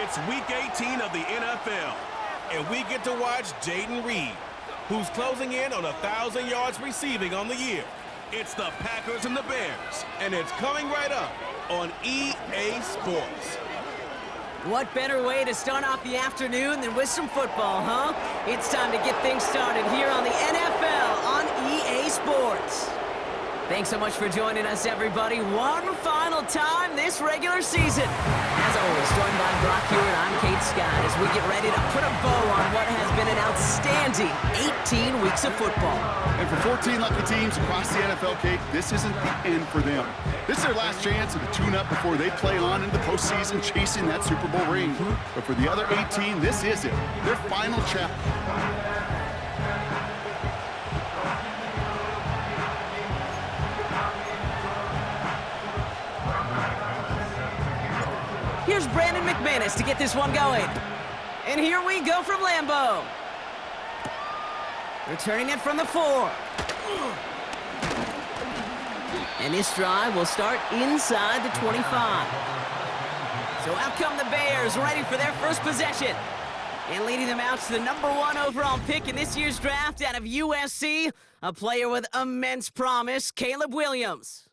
It's Week 18 of the NFL, and we get to watch Jaden Reed, who's closing in on 1,000 yards receiving on the year. It's the Packers and the Bears, and it's coming right up on EA Sports. What better way to start off the afternoon than with some football, huh? It's time to get things started here on the NFL on EA Sports. Thanks so much for joining us, everybody. One final time this regular season. As always, joined by Brock Hewitt, I'm Kate Scott, as we get ready to put a bow on what has been an outstanding 18 weeks of football. And for 14 lucky teams across the NFL, Kate, this isn't the end for them. This is their last chance at a tune-up before they play on into the postseason chasing that Super Bowl ring. But for the other 18, this is it, their final chapter. Here's Brandon McManus to get this one going. And here we go from Lambeau. Returning it from the 4. And this drive will start inside the 25. So out come the Bears, ready for their first possession. And leading them out to the #1 overall pick in this year's draft out of USC, a player with immense promise, Caleb Williams.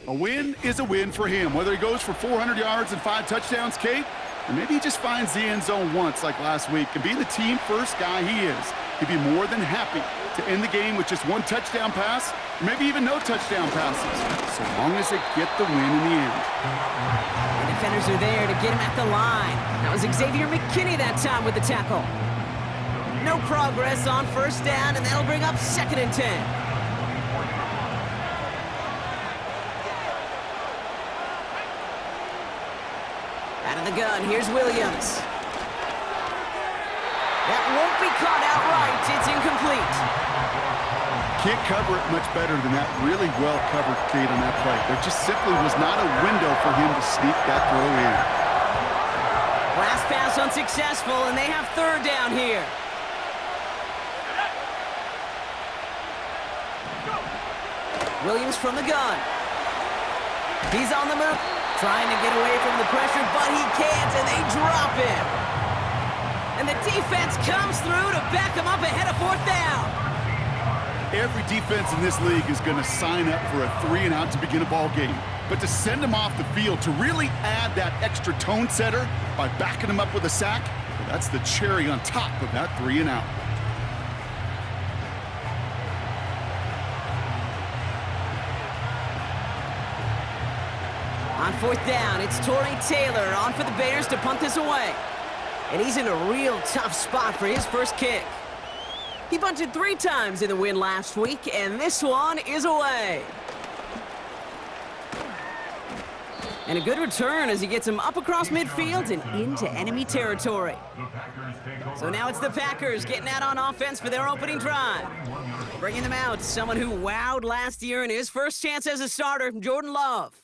A win is a win for him, whether he goes for 400 yards and 5 touchdowns, Kate, or maybe he just finds the end zone once like last week. And being the team-first guy he is, he'd be more than happy to end the game with just 1 touchdown pass, or maybe even no touchdown passes, so long as they get the win in the end. The defenders are there to get him at the line. That was Xavier McKinney that time with the tackle. No progress on first down, and that'll bring up 2nd and 10. Out of the gun, here's Williams. That won't be caught outright. It's incomplete. Can't cover it much better than that. Really well covered, Kate, on that play. There just simply was not a window for him to sneak that throw in. Last pass unsuccessful, and they have 3rd down here. Williams from the gun. He's on the move. Trying to get away from the pressure, but he can't, and they drop him. And the defense comes through to back him up ahead of 4th down. Every defense in this league is going to sign up for a 3-and-out to begin a ball game. But to send him off the field, to really add that extra tone setter by backing him up with a sack, well, that's the cherry on top of that 3-and-out. On 4th down, it's Torrey Taylor on for the Bears to punt this away. And he's in a real tough spot for his first kick. He punted 3 times in the win last week, and this one is away. And a good return as he gets him up across midfield and into enemy territory. So now it's the Packers getting out on offense for their opening drive. Bringing them out, someone who wowed last year in his first chance as a starter, Jordan Love.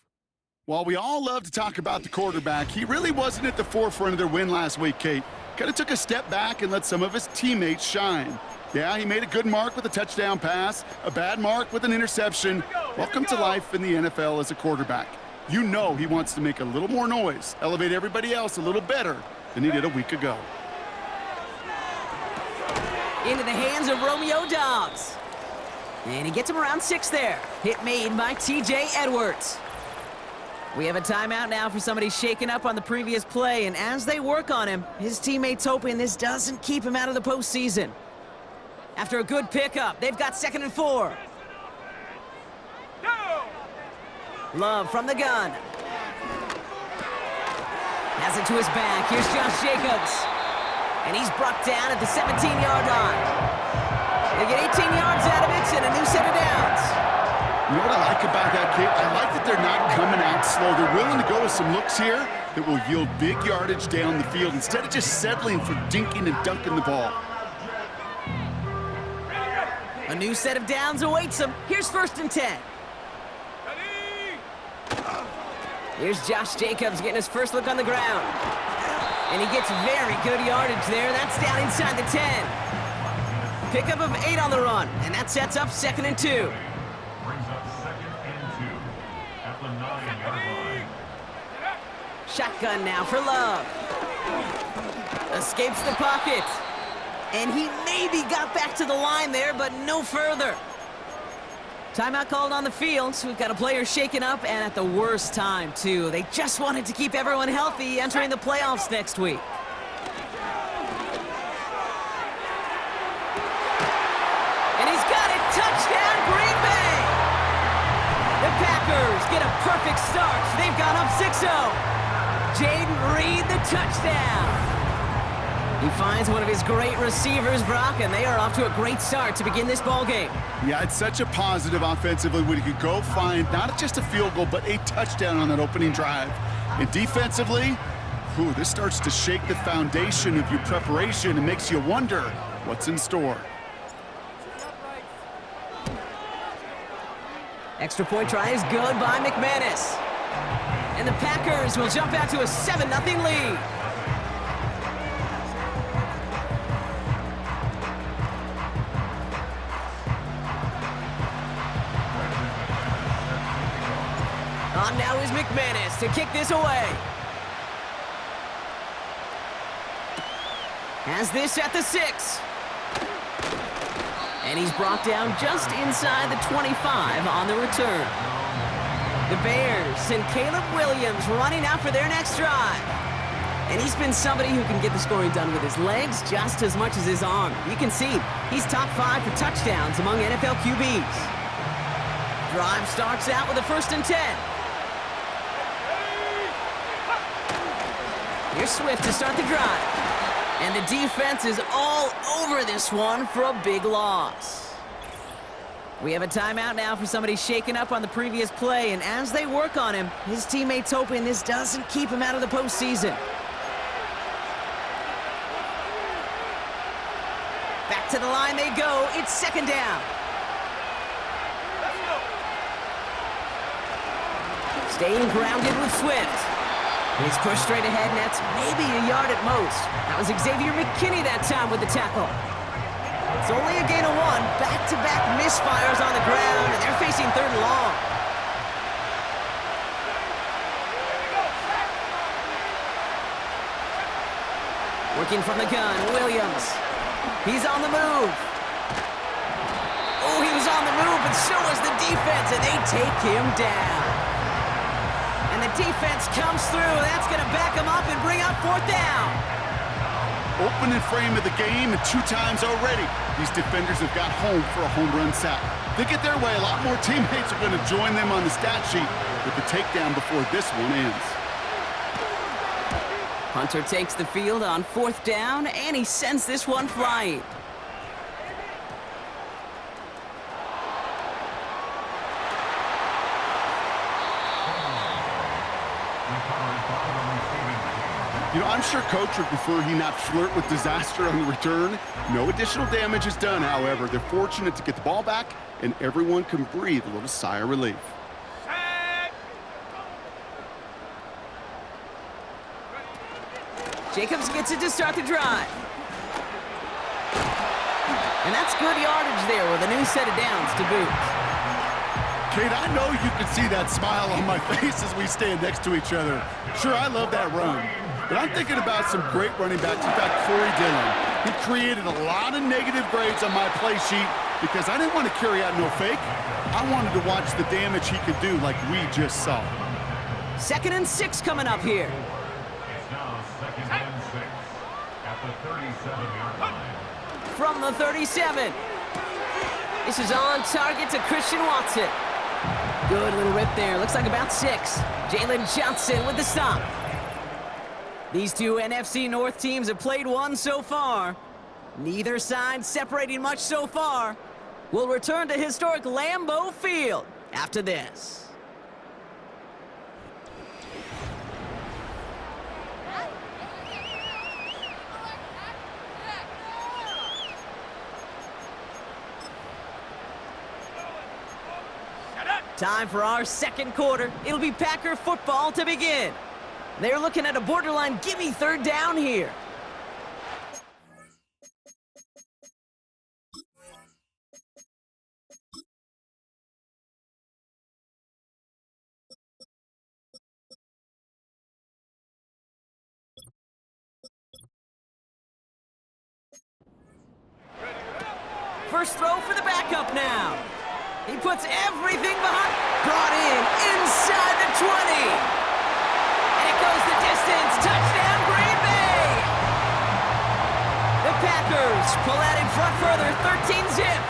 While we all love to talk about the quarterback, he really wasn't at the forefront of their win last week, Kate. Kind of took a step back and let some of his teammates shine. Yeah, he made a good mark with a touchdown pass, a bad mark with an interception. Welcome to life in the NFL as a quarterback. You know he wants to make a little more noise, elevate everybody else a little better than he did a week ago. Into the hands of Romeo Dobbs. And he gets him around 6 there. Hit made by TJ Edwards. We have a timeout now for somebody shaken up on the previous play, and as they work on him, his teammates hoping this doesn't keep him out of the postseason. After a good pickup, they've got 2nd and 4. Love from the gun. Has it to his back. Here's Josh Jacobs. And he's brought down at the 17-yard line. They get 18 yards out of it and a new set of downs. You know what I like about that, Kate? I like that they're not coming out slow. They're willing to go with some looks here that will yield big yardage down the field instead of just settling for dinking and dunking the ball. A new set of downs awaits him. Here's 1st and 10. Here's Josh Jacobs getting his first look on the ground. And he gets very good yardage there. That's down inside the 10. Pickup of 8 on the run, and that sets up 2nd and 2. Shotgun now for Love. Escapes the pocket. And he maybe got back to the line there, but no further. Timeout called on the field, so we've got a player shaken up, and at the worst time, too. They just wanted to keep everyone healthy entering the playoffs next week. And he's got it! Touchdown, Green Bay! The Packers get a perfect start. They've gone up 6-0. Jaden Reed, the touchdown. He finds one of his great receivers, Brock, and they are off to a great start to begin this ball game. Yeah, it's such a positive offensively when he could go find not just a field goal, but a touchdown on that opening drive. And defensively, this starts to shake the foundation of your preparation and makes you wonder what's in store. Extra point try is good by McManus. And the Packers will jump out to a 7-0 lead. On now is McManus to kick this away. Has this at the 6. And he's brought down just inside the 25 on the return. The Bears send Caleb Williams running out for their next drive. And he's been somebody who can get the scoring done with his legs just as much as his arm. You can see he's top 5 for touchdowns among NFL QBs. Drive starts out with a 1st and 10. Here's Swift to start the drive. And the defense is all over this one for a big loss. We have a timeout now for somebody shaken up on the previous play, and as they work on him, his teammates hoping this doesn't keep him out of the postseason. Back to the line they go. It's 2nd down. Staying grounded with Swift. He's pushed straight ahead, and that's maybe a yard at most. That was Xavier McKinney that time with the tackle. It's only a gain of 1. Back-to-back misfires on the ground, and they're facing 3rd and long. Working from the gun, Williams. He's on the move. Oh, he was on the move, but so was the defense, and they take him down. And the defense comes through. That's going to back him up and bring up 4th down. Opening frame of the game, and 2 times already, these defenders have got home for a home run sack. They get their way, a lot more teammates are going to join them on the stat sheet with the takedown before this one ends. Hunter takes the field on 4th down, and he sends this one flying. You know, I'm sure Coach would prefer he not flirt with disaster on the return. No additional damage is done, however. They're fortunate to get the ball back, and everyone can breathe a little sigh of relief. Jacobs gets it to start the drive. And that's good yardage there with a new set of downs to boot. Kate, I know you can see that smile on my face as we stand next to each other. Sure, I love that run. But I'm thinking about some great running backs. In fact, Corey Dillon. He created a lot of negative grades on my play sheet because I didn't want to carry out no fake. I wanted to watch the damage he could do like we just saw. 2nd and 6 coming up here. It's now 2nd and 6 at the 37-yard line. From the 37. This is on target to Christian Watson. Good little rip there. Looks like about 6. Jalen Johnson with the stop. These two NFC North teams have played one so far. Neither side separating much so far. We'll return to historic Lambeau Field after this. Time for our 2nd quarter. It'll be Packer football to begin. They're looking at a borderline gimme 3rd down here. first throw for the backup now. He puts everything behind. Brought in inside the 20. And it goes the distance. Touchdown, Green Bay. The Packers pull out in front further, 13-zip.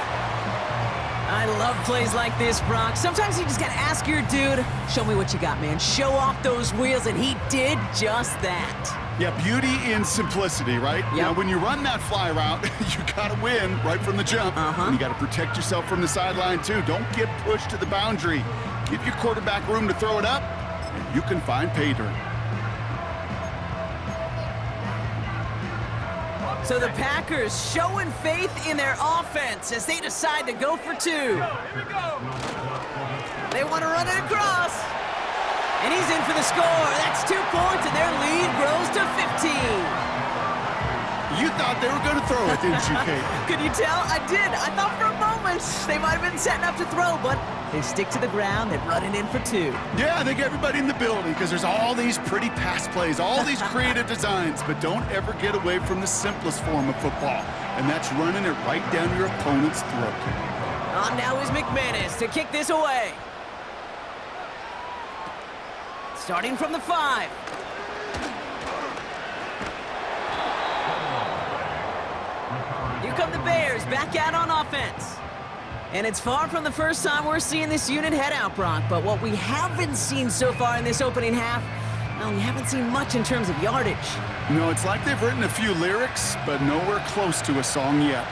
I love plays like this, Brock. Sometimes you just gotta ask your dude, show me what you got, man. Show off those wheels, and he did just that. Yeah, beauty in simplicity, right? Yep. Now, when you run that fly route, you gotta win right from the jump. And you gotta protect yourself from the sideline, too. Don't get pushed to the boundary. Give your quarterback room to throw it up, and you can find pay dirt. So the Packers showing faith in their offense as they decide to go for two. They want to run it across. And he's in for the score. That's 2 points, and their lead grows to 15. You thought they were going to throw it, didn't you, Kate? Could you tell? I did. I thought for a moment they might have been setting up to throw, but they stick to the ground. They're running in for two. Yeah, I think everybody in the building, because there's all these pretty pass plays, all these creative designs, but don't ever get away from the simplest form of football, and that's running it right down your opponent's throat. On now is McManus to kick this away. Starting from the 5. Here come the Bears, back out on offense. And it's far from the first time we're seeing this unit head out, Brock. But what we haven't seen so far in this opening half, well, we haven't seen much in terms of yardage. No, it's like they've written a few lyrics, but nowhere close to a song yet.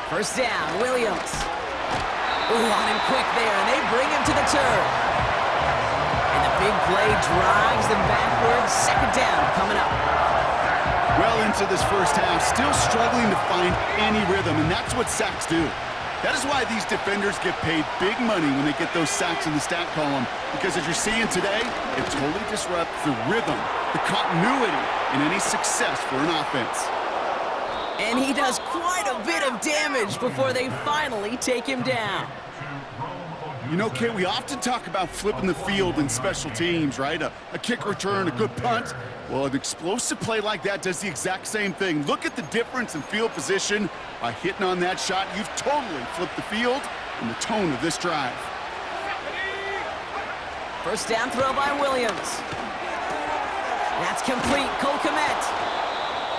First down, Williams. Ooh, on him quick there, and they bring him to the turf. And the big play drives them backwards. Second down coming up. Well into this first half, still struggling to find any rhythm, and that's what sacks do. That is why these defenders get paid big money when they get those sacks in the stat column, because as you're seeing today, it totally disrupts the rhythm, the continuity, and any success for an offense. And he does quite a bit of damage before they finally take him down. You know, Kate, we often talk about flipping the field in special teams, right? A kick return, a good punt. Well, an explosive play like that does the exact same thing. Look at the difference in field position. By hitting on that shot, you've totally flipped the field and the tone of this drive. First down throw by Williams. That's complete. Cole Kmet.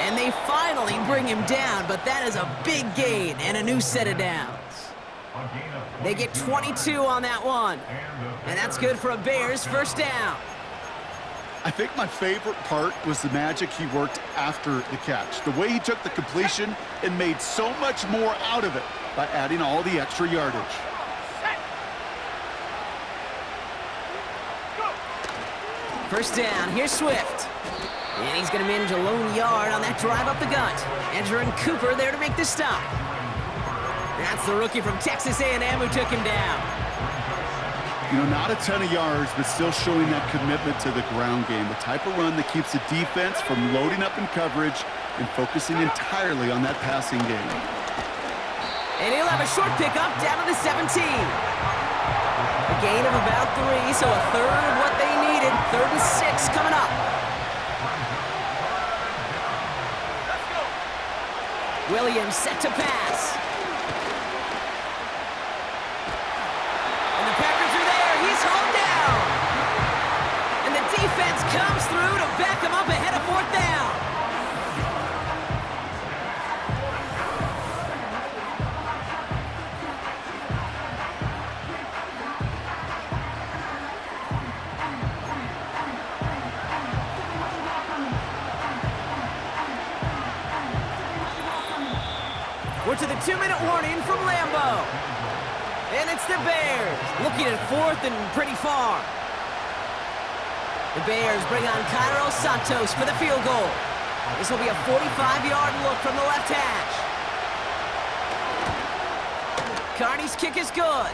And they finally bring him down, but that is a big gain and a new set of downs. They get 22 on that one. And that's good for a Bears first down. I think my favorite part was the magic he worked after the catch. The way he took the completion and made so much more out of it by adding all the extra yardage. First down, here's Swift. And he's going to manage a lone yard on that drive up the gut. Edger and Cooper there to make the stop. That's the rookie from Texas A&M who took him down. You know, not a ton of yards, but still showing that commitment to the ground game. The type of run that keeps the defense from loading up in coverage and focusing entirely on that passing game. And he'll have a short pickup down to the 17. A gain of about 3, so a third of what they needed. 3rd and 6 coming up. Williams set to pass. And the Packers are there. He's hauled down. And the defense comes through to back him up ahead of 4th down. We're to the 2-minute warning from Lambeau. And it's the Bears, looking at 4th and pretty far. The Bears bring on Cairo Santos for the field goal. This will be a 45-yard look from the left hash. Carney's kick is good.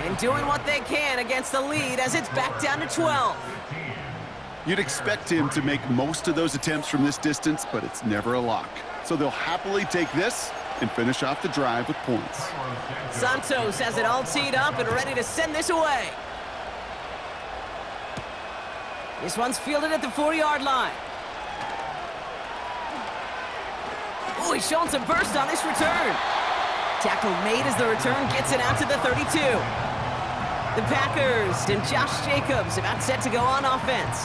And doing what they can against the lead as it's back down to 12. You'd expect him to make most of those attempts from this distance, but it's never a lock. So they'll happily take this and finish off the drive with points. Santos has it all teed up and ready to send this away. This one's fielded at the 4-yard line. Oh, he's showing some burst on this return. Tackle made as the return gets it out to the 32. The Packers and Josh Jacobs about set to go on offense.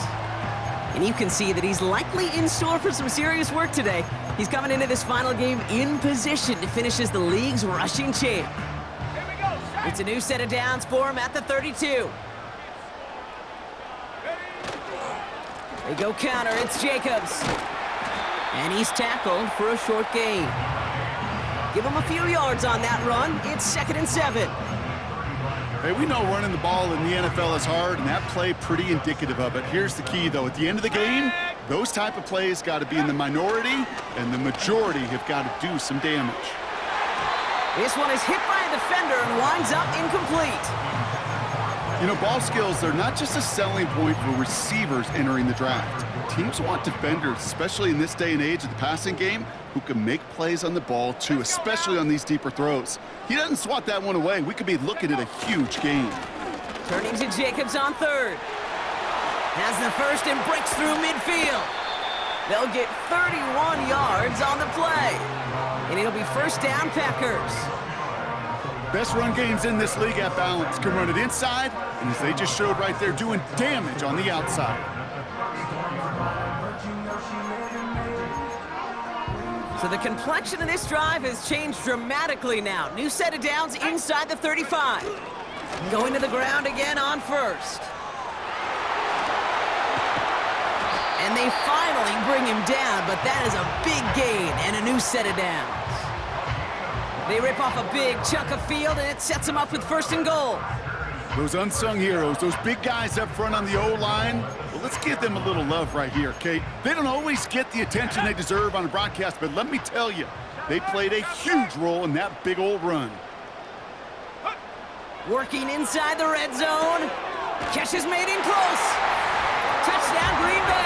And you can see that he's likely in store for some serious work today. He's coming into this final game in position to finish as the league's rushing champ. It's a new set of downs for him at the 32. They go counter, it's Jacobs. And he's tackled for a short gain. Give him a few yards on that run. It's 2nd and 7. Hey, we know running the ball in the NFL is hard, and that play pretty indicative of it. Here's the key, though. At the end of the game, those type of plays got to be in the minority, and the majority have got to do some damage. This one is hit by a defender and winds up incomplete. You know, ball skills, they're not just a selling point for receivers entering the draft. Teams want defenders, especially in this day and age of the passing game, who can make plays on the ball, too, especially on these deeper throws. He doesn't swat that one away. We could be looking at a huge game. Turning to Jacobs on 3rd. Has the first and breaks through midfield. They'll get 31 yards on the play. And it'll be first down, Packers. Best run games in this league at balance can run it inside, and as they just showed right there, doing damage on the outside. So the complexion of this drive has changed dramatically now. New set of downs inside the 35. Going to the ground again on 1st. And they finally bring him down, but that is a big gain and a new set of downs. They rip off a big chunk of field, and it sets them up with 1st and goal. Those unsung heroes, those big guys up front on the O-line, well, let's give them a little love right here, Kate. They don't always get the attention they deserve on a broadcast, but let me tell you, they played a huge role in that big old run. Working inside the red zone. Catch is made in close. Touchdown, Green Bay.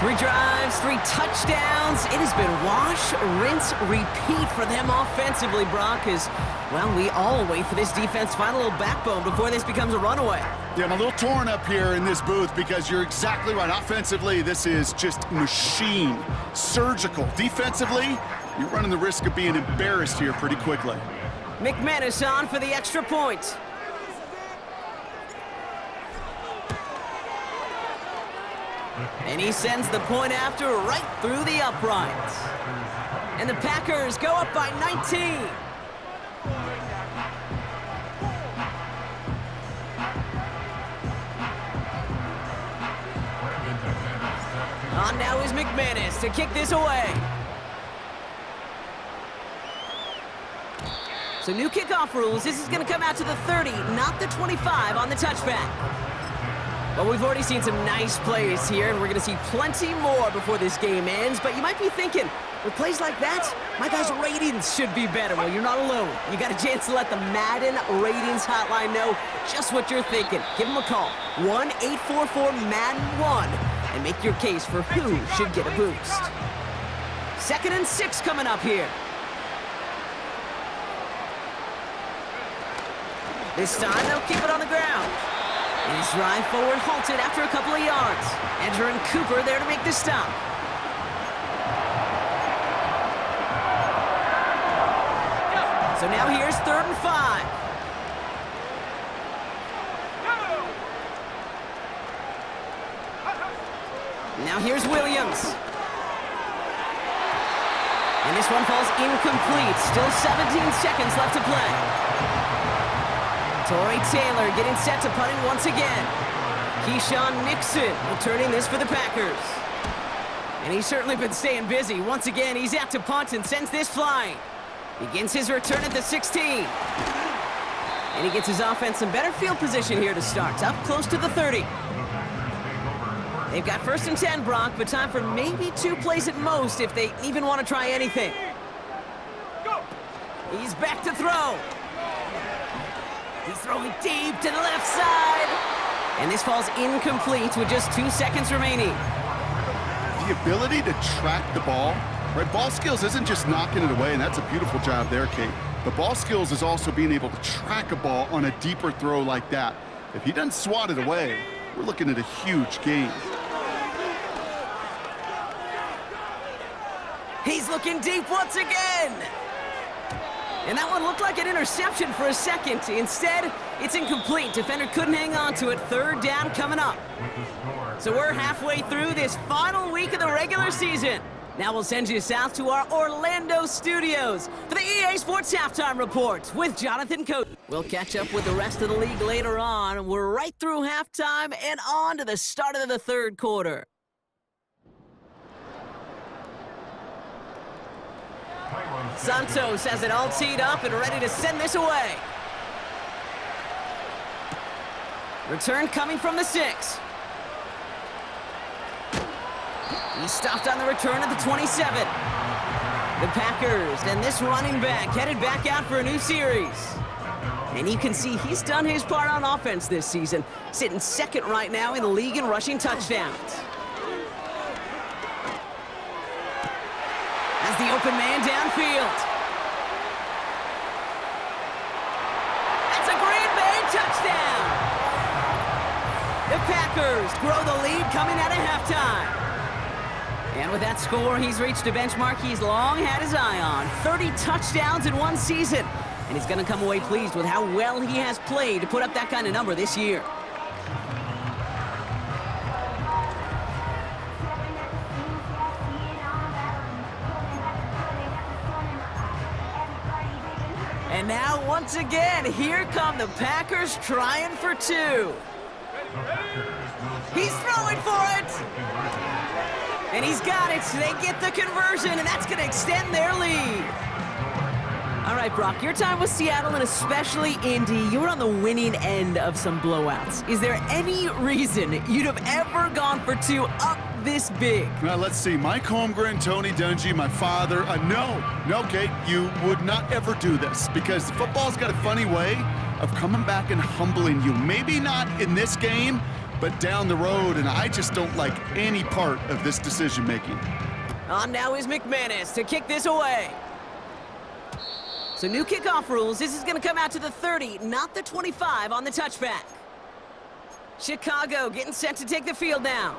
3 drives, 3 touchdowns. It has been wash, rinse, repeat for them offensively, Brock, as, well, we all wait for this defense to find a little backbone before this becomes a runaway. Yeah, I'm a little torn up here in this booth because you're exactly right. Offensively, this is just machine, surgical. Defensively, you're running the risk of being embarrassed here pretty quickly. McManus on for the extra point. And he sends the point after right through the uprights. And the Packers go up by 19. On now is McManus to kick this away. So new kickoff rules. This is going to come out to the 30, not the 25 on the touchback. Well, we've already seen some nice plays here, and we're going to see plenty more before this game ends. But you might be thinking, with plays like that, my guys' ratings should be better. Well, you're not alone. You got a chance to let the Madden ratings hotline know just what you're thinking. Give them a call, 1-844-MADDEN-1, and make your case for who should get a boost. 2nd and 6 coming up here. This time, they'll keep it on the ground. His drive forward halted after a couple of yards. Edger and Cooper there to make the stop. So now here's 3rd and 5. Now here's Williams. And this one falls incomplete. Still 17 seconds left to play. Torrey Taylor getting set to punt it once again. Keyshawn Nixon returning this for the Packers. And he's certainly been staying busy. Once again, he's out to punt and sends this flying. Begins his return at the 16. And he gets his offense in better field position here to start. Up close to the 30. They've got 1st and 10, Brock, but time for maybe 2 plays at most if they even want to try anything. He's back to throw. He's throwing deep to the left side. And this falls incomplete with just 2 seconds remaining. The ability to track the ball, right? Ball skills isn't just knocking it away, and that's a beautiful job there, Kate. The ball skills is also being able to track a ball on a deeper throw like that. If he doesn't swat it away, we're looking at a huge gain. He's looking deep once again. And that one looked like an interception for a second. Instead, it's incomplete. Defender couldn't hang on to it. Third down coming up. So we're halfway through this final week of the regular season. Now we'll send you south to our Orlando studios for the EA Sports Halftime Report with Jonathan Cote. We'll catch up with the rest of the league later on. We're right through halftime and on to the start of the third quarter. Santos has it all teed up and ready to send this away. Return coming from the 6. He stopped on the return at the 27. The Packers and this running back headed back out for a new series. And you can see he's done his part on offense this season, sitting second right now in the league in rushing touchdowns. As the open man downfield. That's a Green Bay touchdown! The Packers grow the lead coming out of halftime. And with that score, he's reached a benchmark he's long had his eye on. 30 touchdowns in one season. And he's going to come away pleased with how well he has played to put up that kind of number this year. And now, once again, here come the Packers trying for 2. He's throwing for it! And he's got it, so they get the conversion, and that's going to extend their lead. All right, Brock, your time with Seattle, and especially Indy, you were on the winning end of some blowouts. Is there any reason you'd have ever gone for 2 up this big? Well, let's see. Mike Holmgren, Tony Dungy, my father. No, Kate, you would not ever do this because football's got a funny way of coming back and humbling you. Maybe not in this game, but down the road, and I just don't like any part of this decision-making. On now is McManus to kick this away. So new kickoff rules. This is going to come out to the 30, not the 25 on the touchback. Chicago getting set to take the field now.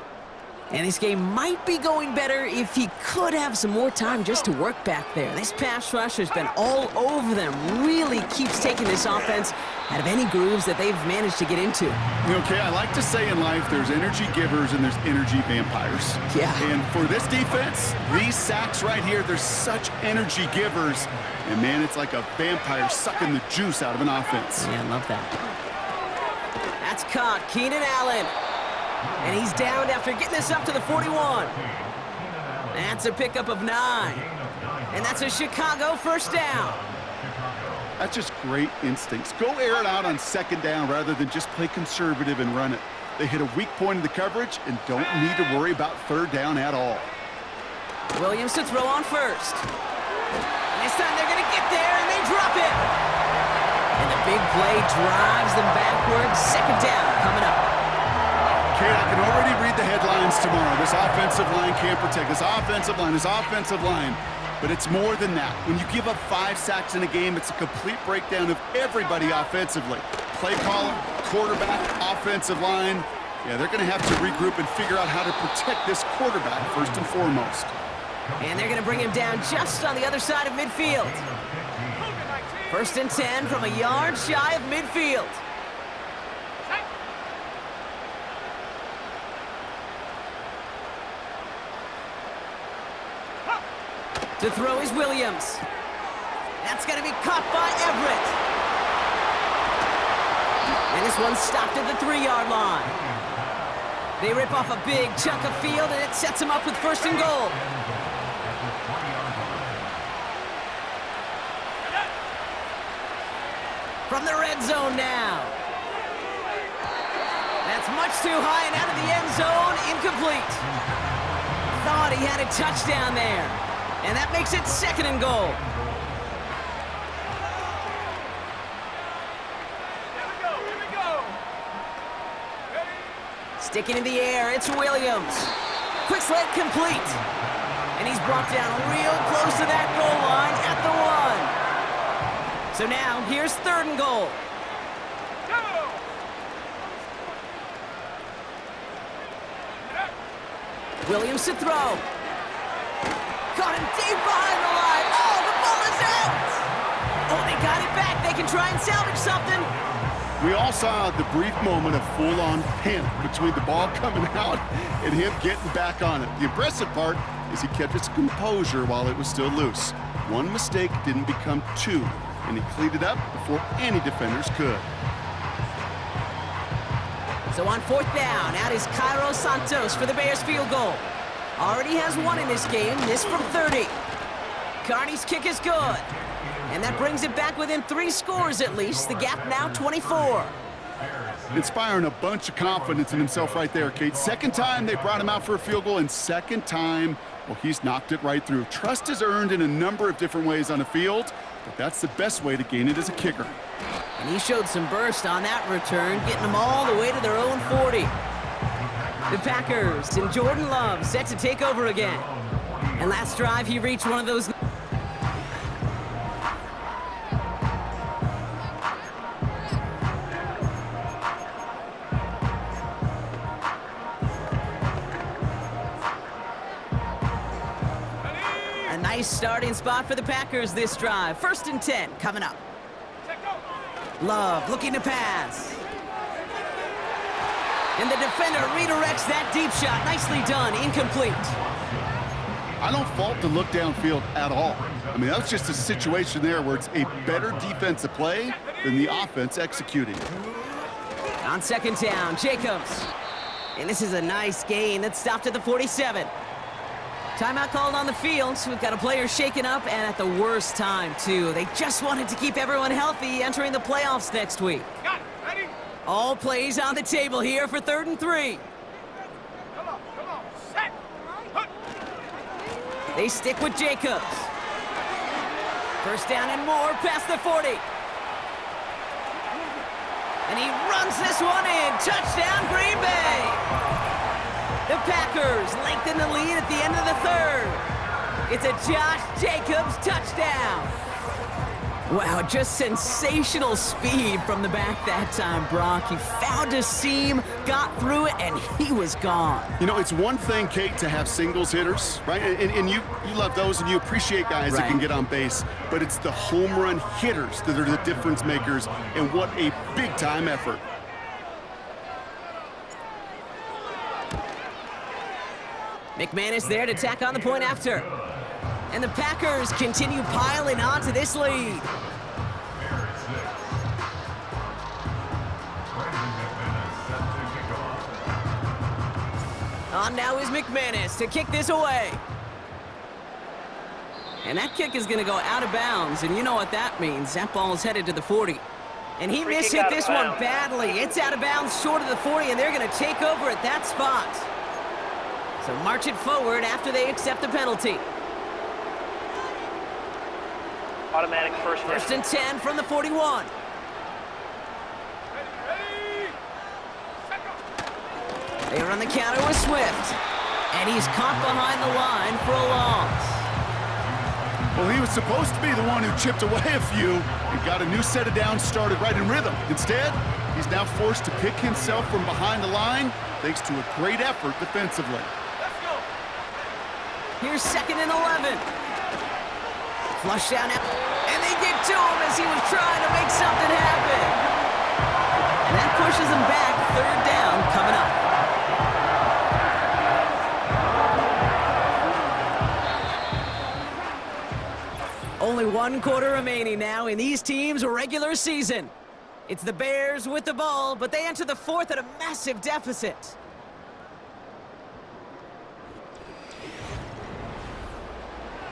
And this game might be going better if he could have some more time just to work back there. This pass rush has been all over them. Really keeps taking this offense out of any grooves that they've managed to get into. Okay, I like to say in life there's energy givers and there's energy vampires. Yeah. And for this defense, these sacks right here, they're such energy givers. And man, it's like a vampire sucking the juice out of an offense. Yeah, I love that. That's caught. Keenan Allen. And he's downed after getting this up to the 41. That's a pickup of 9. And that's a Chicago first down. That's just great instincts. Go air it out on second down rather than just play conservative and run it. They hit a weak point in the coverage and don't need to worry about third down at all. Williams to throw on first. And this time they're going to get there, and they drop it. And the big play drives them backwards. Second down coming up. Kate, I can already read the headlines tomorrow. This offensive line can't protect. This offensive line. But it's more than that. When you give up 5 sacks in a game, it's a complete breakdown of everybody offensively. Play caller, quarterback, offensive line. Yeah, they're going to have to regroup and figure out how to protect this quarterback first and foremost. And they're going to bring him down just on the other side of midfield. First and 10 from a yard shy of midfield. To throw is Williams. That's going to be caught by Everett. And this one's stopped at the 3-yard line. They rip off a big chunk of field, and it sets them up with first and goal. From the red zone now. That's much too high and out of the end zone, incomplete. Thought he had a touchdown there. And that makes it second and goal. Here we go. Sticking in the air, it's Williams. Quick slant complete. And he's brought down real close to that goal line at the 1. So now, here's third and goal. Williams to throw. Caught him deep behind the line. Oh, the ball is out! Oh, they got it back. They can try and salvage something. We all saw the brief moment of full-on panic between the ball coming out and him getting back on it. The impressive part is he kept his composure while it was still loose. One mistake didn't become two, and he cleaned it up before any defenders could. So on 4th down, out is Cairo Santos for the Bears field goal. Already has one in this game, this from 30. Carney's kick is good. And that brings it back within 3 scores at least. The gap now 24. Inspiring a bunch of confidence in himself right there, Kate. Second time they brought him out for a field goal, and second time, well, he's knocked it right through. Trust is earned in a number of different ways on the field, but that's the best way to gain it as a kicker. And he showed some burst on that return, getting them all the way to their own 40. The Packers and Jordan Love set to take over again. And last drive, he reached one of those... A nice starting spot for the Packers this drive. 1st and 10 coming up. Love looking to pass. And the defender redirects that deep shot. Nicely done. Incomplete. I don't fault the look downfield at all. I mean, that was just a situation there where it's a better defensive play than the offense executing. On 2nd down, Jacobs. And this is a nice gain that stopped at the 47. Timeout called on the field, so we've got a player shaken up, and at the worst time, too. They just wanted to keep everyone healthy entering the playoffs next week. Got it. Ready? All plays on the table here for 3rd and 3. Come on. Set. Hut. They stick with Jacobs. 1st down and more past the 40. And he runs this one in. Touchdown, Green Bay. The Packers lengthen the lead at the end of the 3rd. It's a Josh Jacobs touchdown. Wow, just sensational speed from the back that time, Brock. He found a seam, got through it, and he was gone. You know, it's one thing, Kate, to have singles hitters, right? And you love those, and you appreciate guys that can get on base. But it's the home run hitters that are the difference makers, and what a big-time effort. McManus there to tack on the point after. And the Packers continue piling on to this lead. On now is McManus to kick this away. And that kick is going to go out of bounds, and you know what that means. That ball is headed to the 40. And he mishit this one badly. It's out of bounds short of the 40, and they're going to take over at that spot. So march it forward after they accept the penalty. Automatic first down. 1st and 10 from the 41. Ready. Set go. They run the counter with Swift. And he's caught behind the line for a loss. Well, he was supposed to be the one who chipped away a few and got a new set of downs started right in rhythm. Instead, he's now forced to pick himself from behind the line thanks to a great effort defensively. Let's go. Here's 2nd and 11. Flush down, and they get to him as he was trying to make something happen. And that pushes him back. 3rd down coming up. Only 1 quarter remaining now in these teams' regular season. It's the Bears with the ball, but they enter the 4th at a massive deficit.